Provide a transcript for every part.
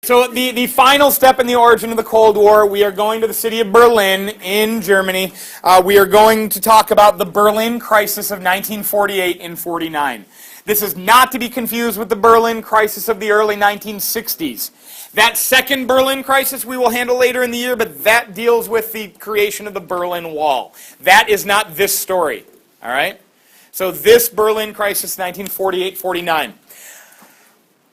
So the final step in the origin of the Cold War, we are going to the city of Berlin in Germany. We are going to talk about the Berlin crisis of 1948 and 49. This is not to be confused with the Berlin crisis of the early 1960s. That second Berlin crisis we will handle later in the year, but that deals with the creation of the Berlin Wall. That is not this story, all right? So this Berlin crisis, 1948-49.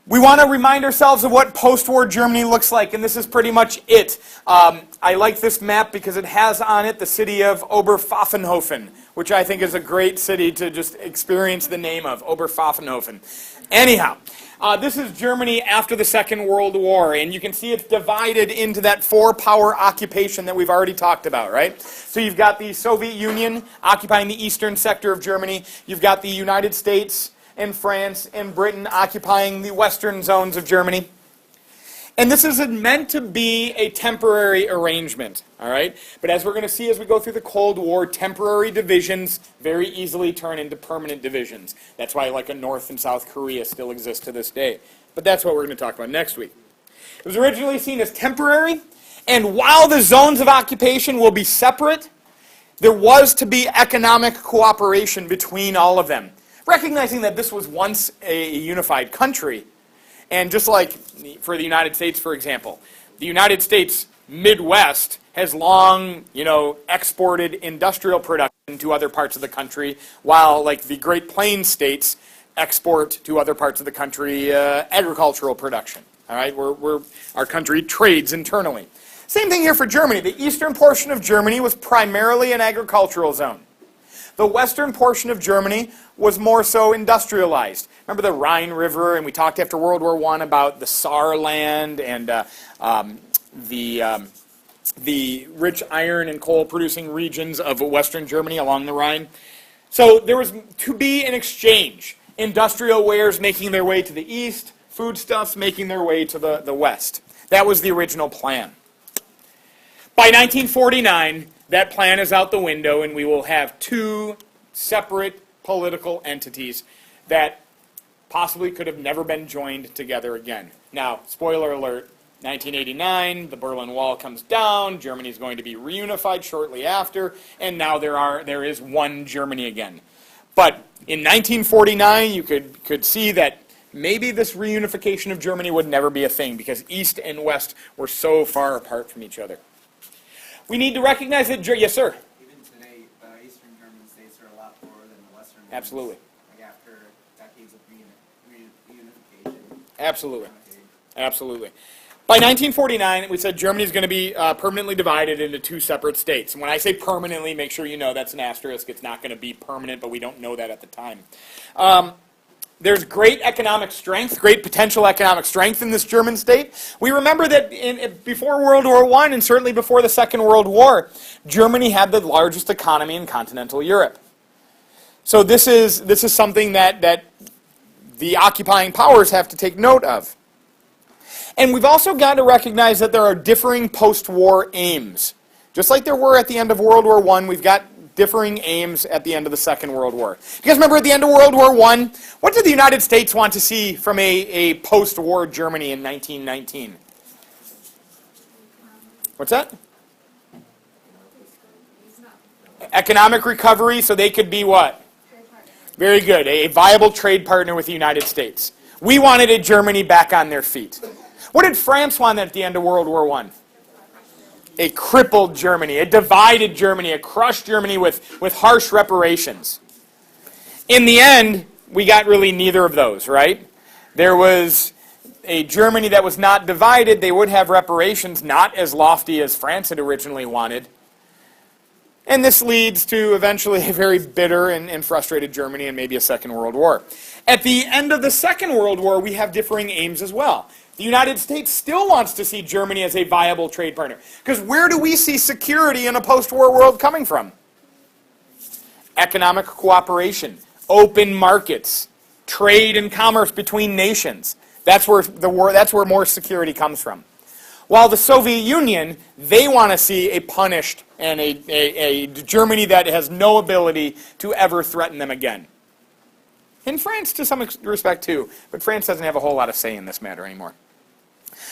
We want to remind ourselves of what post-war Germany looks like, and this is pretty much it. I like this map because it has on it the city of Oberpfaffenhofen, which I think is a great city to just experience the name of, Oberpfaffenhofen. Anyhow, this is Germany after the Second World War, and you can see it's divided into that four-power occupation that we've already talked about, right? So you've got the Soviet Union occupying the eastern sector of Germany. You've got the United States and France and Britain occupying the western zones of Germany. And this is meant to be a temporary arrangement, all right? But as we're going to see as we go through the Cold War, temporary divisions very easily turn into permanent divisions. That's why like a North and South Korea still exists to this day. But that's what we're going to talk about next week. It was originally seen as temporary, and while the zones of occupation will be separate, there was to be economic cooperation between all of them. Recognizing that this was once a unified country, and just like for the United States, for example, the United States Midwest has long, exported industrial production to other parts of the country, while like the Great Plains states export to other parts of the country agricultural production. All right, our country trades internally. Same thing here for Germany. The eastern portion of Germany was primarily an agricultural zone. The western portion of Germany was more so industrialized. Remember the Rhine River, and we talked after World War I about the Saarland and the rich iron and coal producing regions of western Germany along the Rhine. So there was to be an exchange. Industrial wares making their way to the east, foodstuffs making their way to the west. That was the original plan. By 1949, that plan is out the window, and we will have two separate political entities that possibly could have never been joined together again. Now, spoiler alert, 1989, the Berlin Wall comes down, Germany is going to be reunified shortly after, and now there is one Germany again. But in 1949, you could see that maybe this reunification of Germany would never be a thing because East and West were so far apart from each other. We need to recognize that, yes, sir. Even today, the Eastern German states are a lot poorer than the Western ones. Absolutely. Like after decades of reunification. Absolutely. Absolutely. By 1949, we said Germany is going to be permanently divided into two separate states. And when I say permanently, make sure you know that's an asterisk. It's not going to be permanent, but we don't know that at the time. There's great economic strength, great potential economic strength in this German state. We remember that before World War I and certainly before the Second World War, Germany had the largest economy in continental Europe. So this is something that the occupying powers have to take note of. And we've also got to recognize that there are differing post-war aims. Just like there were at the end of World War I, we've got differing aims at the end of the Second World War. You guys remember at the end of World War I, what did the United States want to see from a post-war Germany in 1919? What's that? Economic recovery, so they could be what? Very good, a viable trade partner with the United States. We wanted a Germany back on their feet. What did France want at the end of World War I? A crippled Germany, a divided Germany, a crushed Germany with harsh reparations. In the end, we got really neither of those, right? There was a Germany that was not divided. They would have reparations not as lofty as France had originally wanted. And this leads to eventually a very bitter and frustrated Germany and maybe a Second World War. At the end of the Second World War, we have differing aims as well. The United States still wants to see Germany as a viable trade partner. Because where do we see security in a post-war world coming from? Economic cooperation, open markets, trade and commerce between nations. That's where more security comes from. While the Soviet Union, they want to see a punished and a Germany that has no ability to ever threaten them again. In France, to some respect, too. But France doesn't have a whole lot of say in this matter anymore.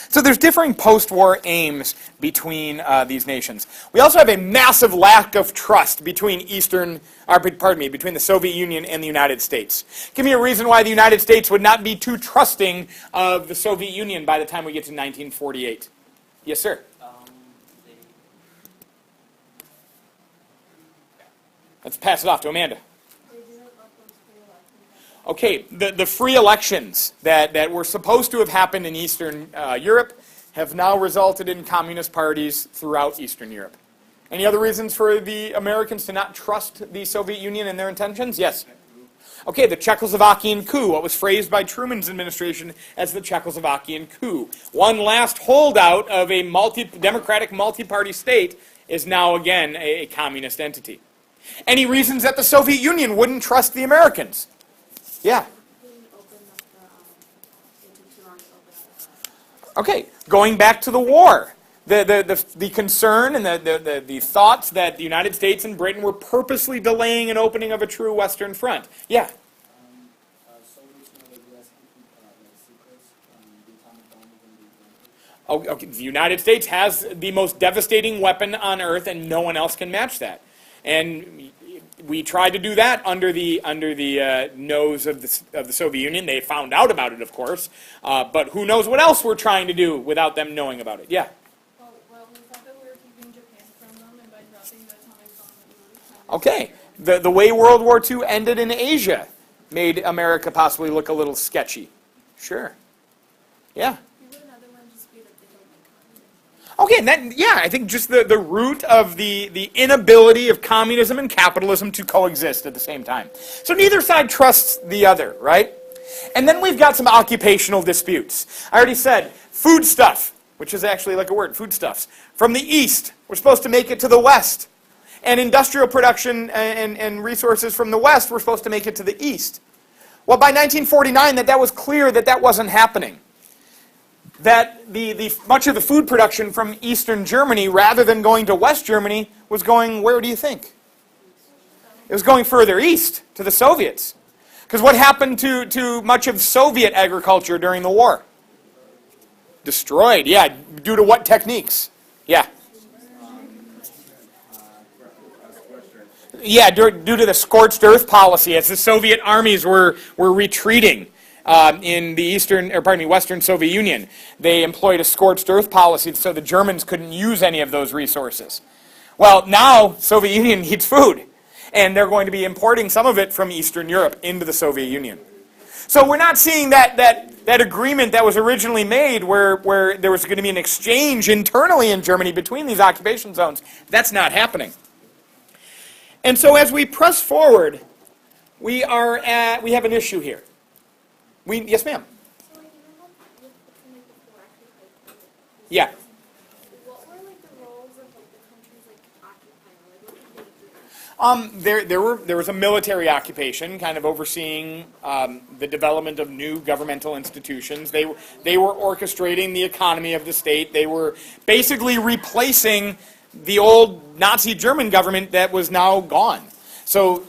So there's differing post-war aims between these nations. We also have a massive lack of trust between between the Soviet Union and the United States. Give me a reason why the United States would not be too trusting of the Soviet Union by the time we get to 1948. Yes, sir. They, Let's pass it off to Amanda. Okay, the free elections that were supposed to have happened in Eastern Europe have now resulted in communist parties throughout Eastern Europe. Any other reasons for the Americans to not trust the Soviet Union and their intentions? Yes. Okay, the Czechoslovakian coup, what was phrased by Truman's administration as the Czechoslovakian coup. One last holdout of a democratic multi-party state is now again a communist entity. Any reasons that the Soviet Union wouldn't trust the Americans? Yeah. Okay, going back to the war. The concern and the thoughts that the United States and Britain were purposely delaying an opening of a true Western front. Yeah. Okay, the United States has the most devastating weapon on Earth, and no one else can match that. And we tried to do that under the nose of the Soviet Union. They found out about it, of course, but who knows what else we're trying to do without them knowing about it? Yeah. Well, we thought that we were keeping Japan from them, and by dropping the atomic bomb, it was Okay. The way World War II ended in Asia made America possibly look a little sketchy. Sure. Yeah. another one just be that they don't like communism. Okay, and that, yeah, I think just the root of the inability of communism and capitalism to coexist at the same time. So neither side trusts the other, right? And then we've got some occupational disputes. I already said foodstuff, which is actually like a word, foodstuffs. From the east, we're supposed to make it to the west. And industrial production and resources from the west were supposed to make it to the east. Well, by 1949, that was clear that wasn't happening. That the much of the food production from Eastern Germany, rather than going to West Germany, was going, where do you think? It was going further east, to the Soviets. Because what happened to much of Soviet agriculture during the war? Destroyed, yeah. Due to what techniques? Yeah. Yeah, due to the scorched earth policy, as the Soviet armies were retreating in the Western Soviet Union, they employed a scorched earth policy so the Germans couldn't use any of those resources. Well, now Soviet Union needs food, and they're going to be importing some of it from Eastern Europe into the Soviet Union. So we're not seeing that agreement that was originally made where there was going to be an exchange internally in Germany between these occupation zones. That's not happening. And so as we press forward, we have an issue here. Yes, ma'am. So, like, you know how like before occupied? Yeah. What were like the roles of like the countries like occupying? Like, what did they do? There was a military occupation, kind of overseeing the development of new governmental institutions. They were orchestrating the economy of the state. They were basically replacing the old Nazi German government that was now gone. So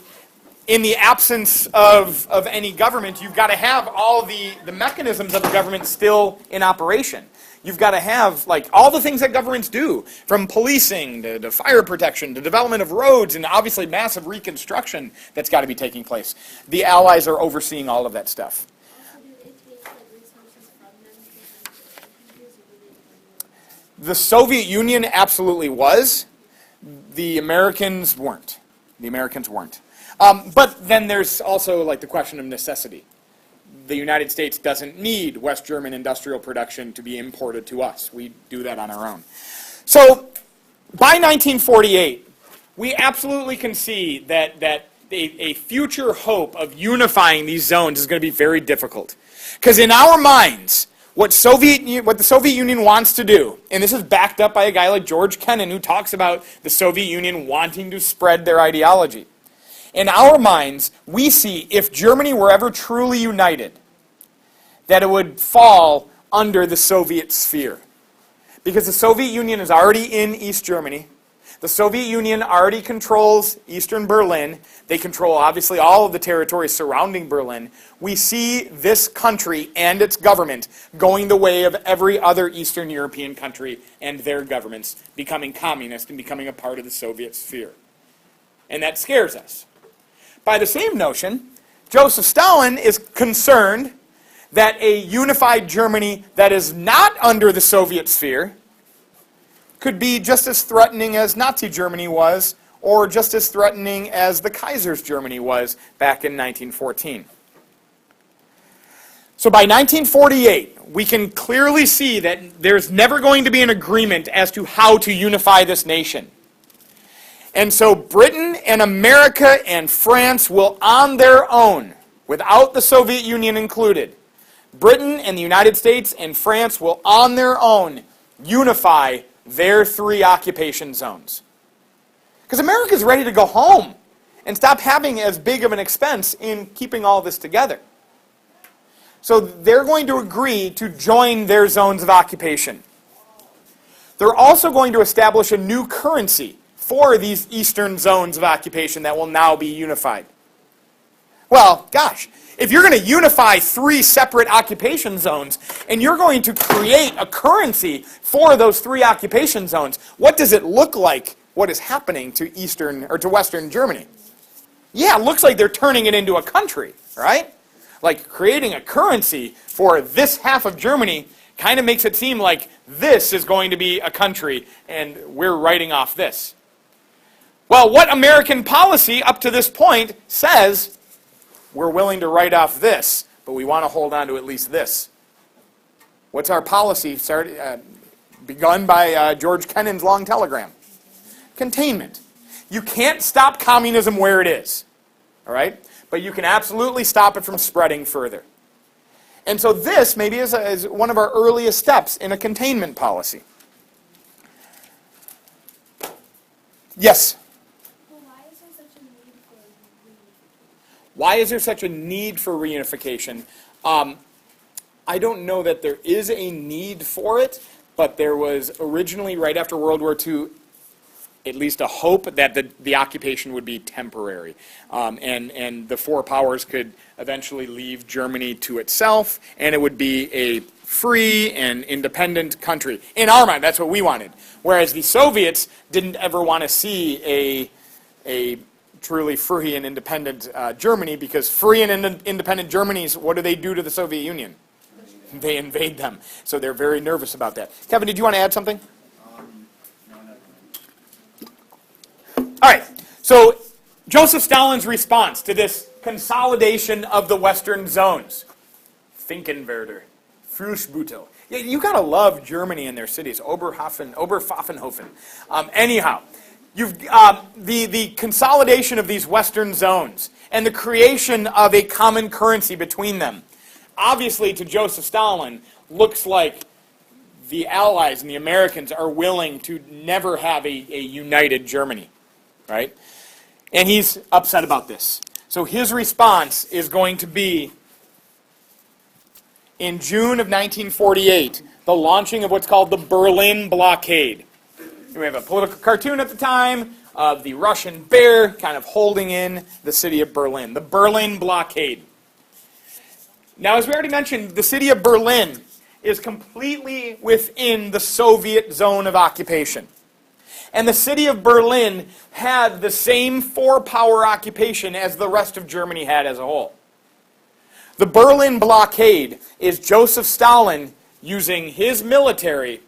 in the absence of any government, you've got to have all the mechanisms of the government still in operation. You've got to have like all the things that governments do, from policing to fire protection to development of roads and obviously massive reconstruction that's got to be taking place. The Allies are overseeing all of that stuff. So do they take like resources from them to give them to other countries, or do they? The Soviet Union absolutely was. The Americans weren't. But then there's also like the question of necessity. The United States doesn't need West German industrial production to be imported to us. We do that on our own. So by 1948, we absolutely can see that a future hope of unifying these zones is going to be very difficult. Because in our minds, what the Soviet Union wants to do, and this is backed up by a guy like George Kennan, who talks about the Soviet Union wanting to spread their ideology. In our minds, we see if Germany were ever truly united, that it would fall under the Soviet sphere. Because the Soviet Union is already in East Germany. The Soviet Union already controls eastern Berlin. They control, obviously, all of the territory surrounding Berlin. We see this country and its government going the way of every other Eastern European country and their governments becoming communist and becoming a part of the Soviet sphere. And that scares us. By the same notion, Joseph Stalin is concerned that a unified Germany that is not under the Soviet sphere could be just as threatening as Nazi Germany was, or just as threatening as the Kaiser's Germany was back in 1914. So by 1948, we can clearly see that there's never going to be an agreement as to how to unify this nation. And so Britain and America and France will, on their own, without the Soviet Union included, Britain and the United States and France will, on their own, unify their 3 occupation zones. Because America's ready to go home and stop having as big of an expense in keeping all this together. So they're going to agree to join their zones of occupation. They're also going to establish a new currency for these eastern zones of occupation that will now be unified. Well, gosh, if you're going to unify 3 separate occupation zones and you're going to create a currency for those 3 occupation zones, what does it look like what is happening to Eastern or to Western Germany? Yeah, it looks like they're turning it into a country, right? Like creating a currency for this half of Germany kind of makes it seem like this is going to be a country and we're writing off this. Well, what American policy up to this point says, we're willing to write off this, but we want to hold on to at least this. What's our policy begun by George Kennan's long telegram? Containment. You can't stop communism where it is, all right? But you can absolutely stop it from spreading further. And so this maybe is one of our earliest steps in a containment policy. Yes? Why is there such a need for reunification? I don't know that there is a need for it, but there was originally, right after World War II, at least a hope that the occupation would be temporary. And the 4 powers could eventually leave Germany to itself, and it would be a free and independent country. In our mind, that's what we wanted. Whereas the Soviets didn't ever want to see a truly free and independent Germany, because free and independent Germany's, what do they do to the Soviet Union? They invade them. So they're very nervous about that. Kevin, did you want to add something? No, not All right. So Joseph Stalin's response to this consolidation of the Western zones. Finkenwerder. Frühsbüttel. Yeah, you got to love Germany and their cities. Oberpfaffenhofen. Anyhow. You've the consolidation of these Western zones and the creation of a common currency between them. Obviously, to Joseph Stalin, looks like the Allies and the Americans are willing to never have a united Germany, right? And he's upset about this. So his response is going to be, in June of 1948, the launching of what's called the Berlin Blockade. We have a political cartoon at the time of the Russian bear kind of holding in the city of Berlin. The Berlin Blockade. Now, as we already mentioned, the city of Berlin is completely within the Soviet zone of occupation. And the city of Berlin had the same 4-power occupation as the rest of Germany had as a whole. The Berlin Blockade is Joseph Stalin using his military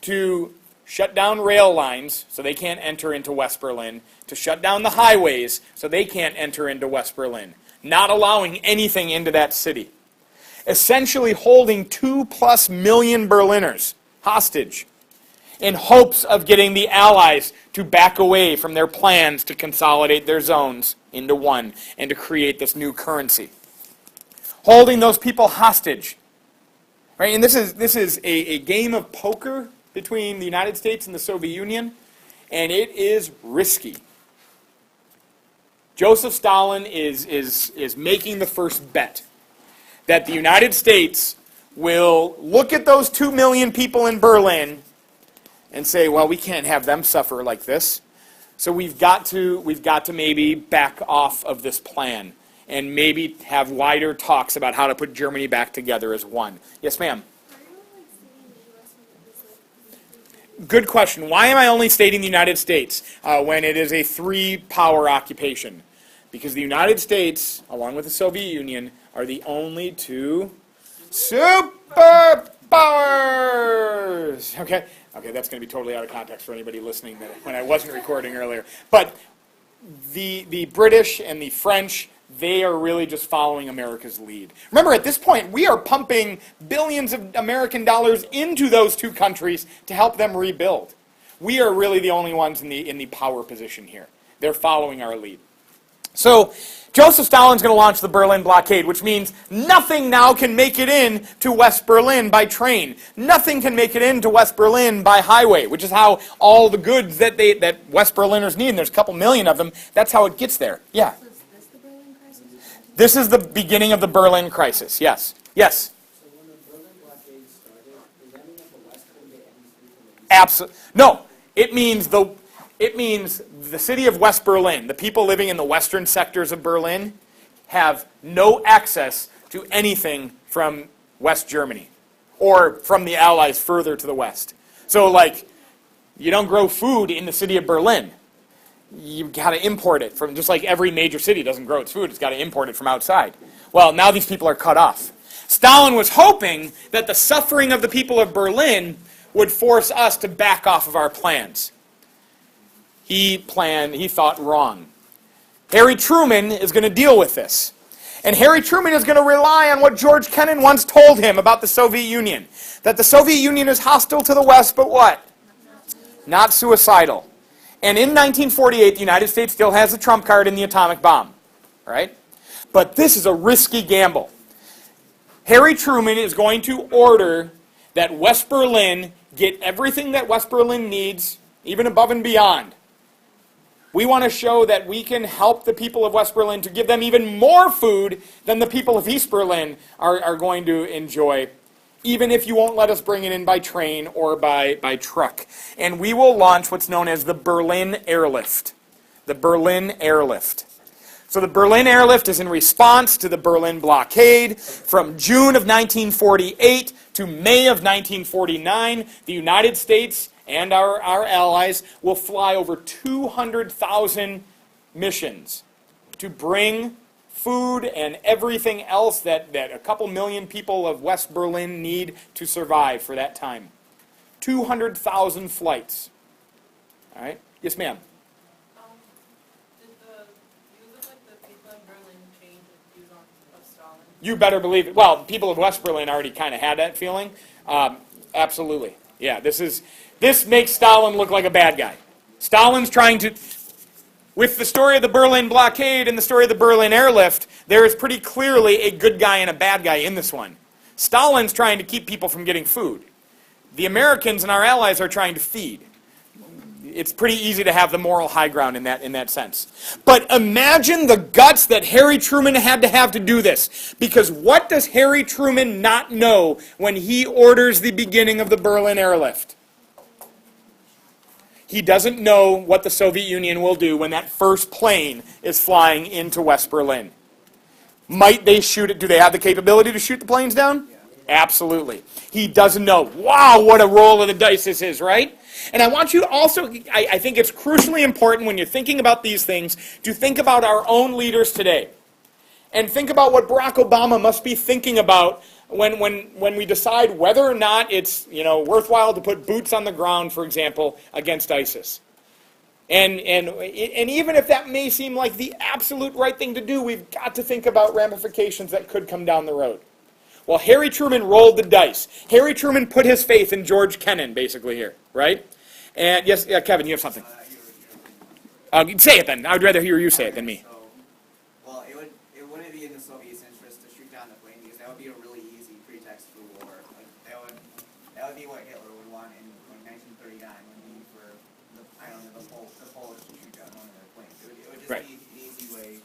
to shut down rail lines so they can't enter into West Berlin, to shut down the highways so they can't enter into West Berlin, not allowing anything into that city. Essentially holding 2+ million Berliners hostage in hopes of getting the Allies to back away from their plans to consolidate their zones into one and to create this new currency. Holding those people hostage. Right? And this is a game of poker between the United States and the Soviet Union, and it is risky. Joseph Stalin is making the first bet that the United States will look at those 2 million people in Berlin and say, well, we can't have them suffer like this. So we've got to maybe back off of this plan and maybe have wider talks about how to put Germany back together as one. Yes, ma'am? Good question. Why am I only stating the United States when it is a three-power occupation? Because the United States, along with the Soviet Union, are the only two superpowers. Okay, that's going to be totally out of context for anybody listening when I wasn't recording earlier. But the British and the French, they are really just following America's lead. Remember, at this point, we are pumping billions of American dollars into those two countries to help them rebuild. We are really the only ones in the power position here. They're following our lead. So Joseph Stalin's going to launch the Berlin Blockade, which means nothing now can make it in to West Berlin by train. Nothing can make it into West Berlin by highway, which is how all the goods that West Berliners need, and there's a couple million of them, that's how it gets there. Yeah. So is this the Berlin crisis? This is the beginning of the Berlin crisis, yes. Yes? So when the Berlin Blockade started, does that mean that the West couldn't get any food from the East? Absolutely. No. It means the city of West Berlin, the people living in the western sectors of Berlin, have no access to anything from West Germany or from the Allies further to the west. So, like, you don't grow food in the city of Berlin. You've got to import it from, just like every major city doesn't grow its food, it's got to import it from outside. Well, now these people are cut off. Stalin was hoping that the suffering of the people of Berlin would force us to back off of our plans. He thought wrong. Harry Truman is going to deal with this. And Harry Truman is going to rely on what George Kennan once told him about the Soviet Union. That the Soviet Union is hostile to the West, but what? Not suicidal. And in 1948, the United States still has the trump card in the atomic bomb. Right? But this is a risky gamble. Harry Truman is going to order that West Berlin get everything that West Berlin needs, even above and beyond. We want to show that we can help the people of West Berlin to give them even more food than the people of East Berlin are going to enjoy, even if you won't let us bring it in by train or by truck. And we will launch what's known as the Berlin Airlift. The Berlin Airlift. So the Berlin Airlift is in response to the Berlin Blockade. From June of 1948 to May of 1949, the United States and our allies will fly over 200,000 missions to bring food and everything else that a couple million people of West Berlin need to survive for that time. 200,000 flights. All right? Yes, ma'am. Did you look like the people in Berlin change the views of Stalin? You better believe it. Well, people of West Berlin already kind of had that feeling. Absolutely. Yeah, this makes Stalin look like a bad guy. Stalin's trying to, with the story of the Berlin Blockade and the story of the Berlin Airlift, there is pretty clearly a good guy and a bad guy in this one. Stalin's trying to keep people from getting food. The Americans and our allies are trying to feed. It's pretty easy to have the moral high ground in that sense. But imagine the guts that Harry Truman had to have to do this. Because what does Harry Truman not know when he orders the beginning of the Berlin Airlift? He doesn't know what the Soviet Union will do when that first plane is flying into West Berlin. Might they shoot it? Do they have the capability to shoot the planes down? Absolutely. He doesn't know. Wow, what a roll of the dice this is, right? And I want you to also, I think it's crucially important when you're thinking about these things, to think about our own leaders today. And think about what Barack Obama must be thinking about when we decide whether or not it's worthwhile to put boots on the ground, for example, against ISIS. And even if that may seem like the absolute right thing to do, we've got to think about ramifications that could come down the road. Well, Harry Truman rolled the dice. Harry Truman put his faith in George Kennan, basically, here, right? And yes, Kevin, you have something. Say it then. I would rather hear you say it than me. Well, it wouldn't be in the Soviets' interest to shoot down the plane because that would be a really easy pretext for war. Like that would be what Hitler would want in 1939 when the Polish to shoot down one of their planes. It would just be an easy way.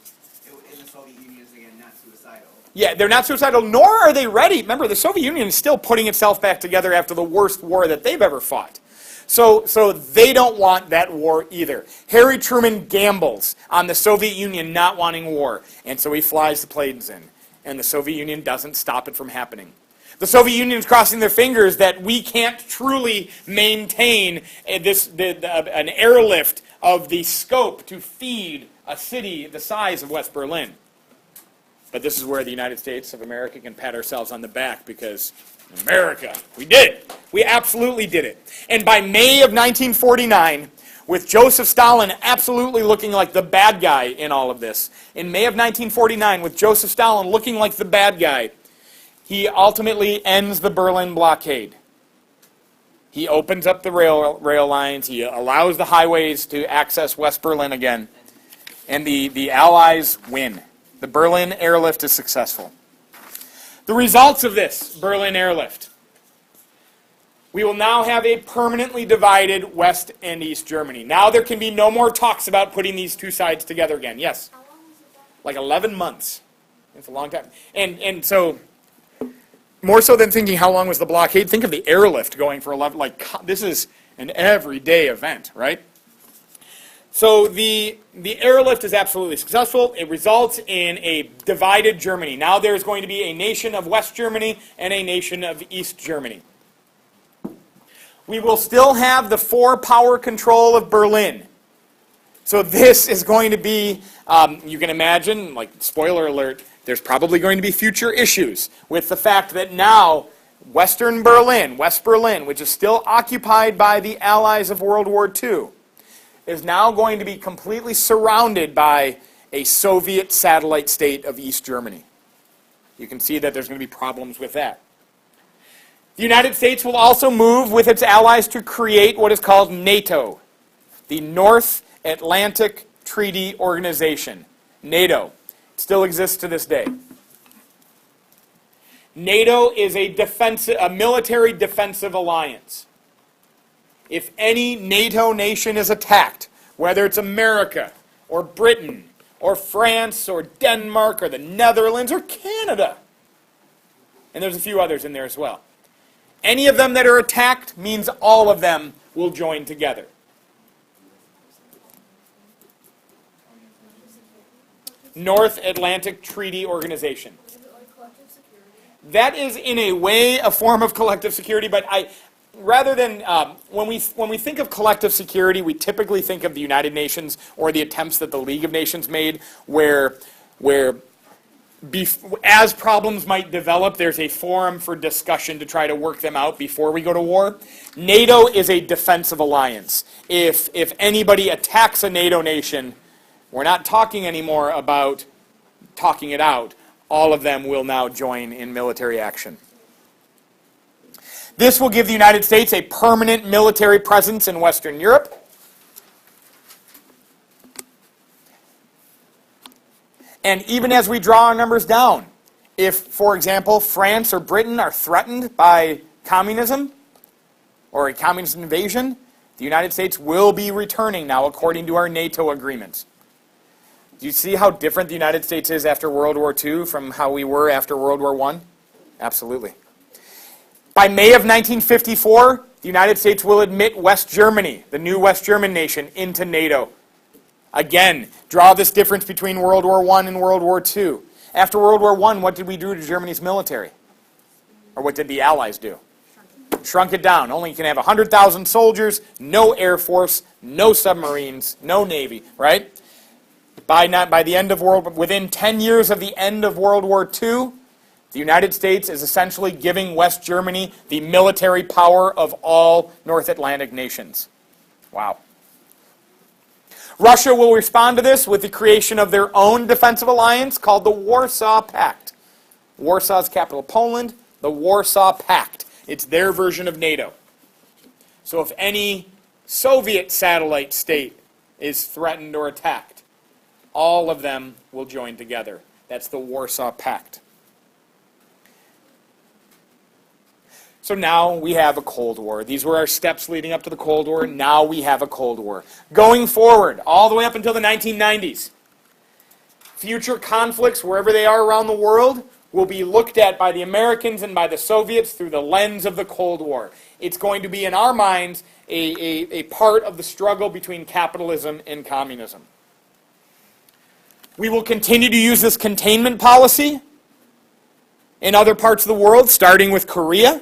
In the Soviet Union, again, not suicidal. Yeah, they're not suicidal, nor are they ready. Remember, the Soviet Union is still putting itself back together after the worst war that they've ever fought. So they don't want that war either. Harry Truman gambles on the Soviet Union not wanting war, and so he flies the planes in, and the Soviet Union doesn't stop it from happening. The Soviet Union is crossing their fingers that we can't truly maintain an airlift of the scope to feed a city the size of West Berlin. But this is where the United States of America can pat ourselves on the back because America, we did it. We absolutely did it. And by May of 1949, with Joseph Stalin absolutely looking like the bad guy in all of this, in May of 1949, with Joseph Stalin looking like the bad guy, he ultimately ends the Berlin Blockade. He opens up the rail lines, he allows the highways to access West Berlin again, and the Allies win. The Berlin Airlift is successful. The results of this Berlin Airlift. We will now have a permanently divided West and East Germany. Now there can be no more talks about putting these two sides together again. Yes? How long was it back? Like 11 months. It's a long time. And so, more so than thinking how long was the blockade, think of the airlift going for 11, this is an everyday event, right? So the airlift is absolutely successful. It results in a divided Germany. Now there's going to be a nation of West Germany and a nation of East Germany. We will still have the four-power control of Berlin. So this is going to be, you can imagine, like, spoiler alert, there's probably going to be future issues with the fact that now West Berlin, which is still occupied by the Allies of World War II, is now going to be completely surrounded by a Soviet satellite state of East Germany. You can see that there's going to be problems with that. The United States will also move with its allies to create what is called NATO, the North Atlantic Treaty Organization. NATO. It still exists to this day. NATO is a military defensive alliance. If any NATO nation is attacked, whether it's America or Britain or France or Denmark or the Netherlands or Canada, and there's a few others in there as well, any of them that are attacked means all of them will join together. North Atlantic Treaty Organization. Is it like collective security? That is in a way a form of collective security, but rather than, when we think of collective security, we typically think of the United Nations or the attempts that the League of Nations made where as problems might develop, there's a forum for discussion to try to work them out before we go to war. NATO is a defensive alliance. If anybody attacks a NATO nation, we're not talking anymore about talking it out. All of them will now join in military action. This will give the United States a permanent military presence in Western Europe. And even as we draw our numbers down, if, for example, France or Britain are threatened by communism or a communist invasion, the United States will be returning now according to our NATO agreements. Do you see how different the United States is after World War II from how we were after World War I? Absolutely. By May of 1954, the United States will admit West Germany, the new West German nation, into NATO. Again, draw this difference between World War I and World War II. After World War I, what did we do to Germany's military? Or what did the Allies do? Shrunk it down. Only you can have 100,000 soldiers, no air force, no submarines, no navy, right? By the end of within 10 years of the end of World War II, the United States is essentially giving West Germany the military power of all North Atlantic nations. Wow. Russia will respond to this with the creation of their own defensive alliance called the Warsaw Pact. Warsaw's capital, Poland, the Warsaw Pact. It's their version of NATO. So if any Soviet satellite state is threatened or attacked, all of them will join together. That's the Warsaw Pact. So now we have a Cold War. These were our steps leading up to the Cold War. Now we have a Cold War. Going forward, all the way up until the 1990s, future conflicts, wherever they are around the world, will be looked at by the Americans and by the Soviets through the lens of the Cold War. It's going to be, in our minds, a part of the struggle between capitalism and communism. We will continue to use this containment policy in other parts of the world, starting with Korea,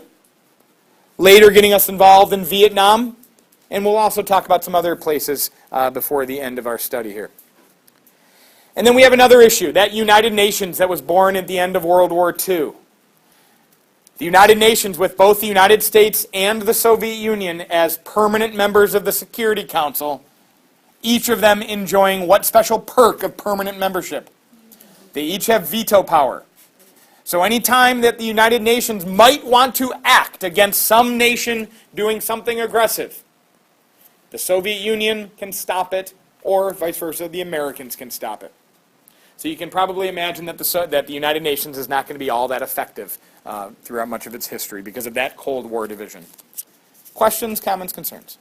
later getting us involved in Vietnam, and we'll also talk about some other places before the end of our study here. And then we have another issue, that United Nations that was born at the end of World War II. The United Nations, with both the United States and the Soviet Union as permanent members of the Security Council, each of them enjoying what special perk of permanent membership? They each have veto power. So any time that the United Nations might want to act against some nation doing something aggressive, the Soviet Union can stop it, or vice versa, the Americans can stop it. So you can probably imagine that the United Nations is not going to be all that effective throughout much of its history because of that Cold War division. Questions, comments, concerns?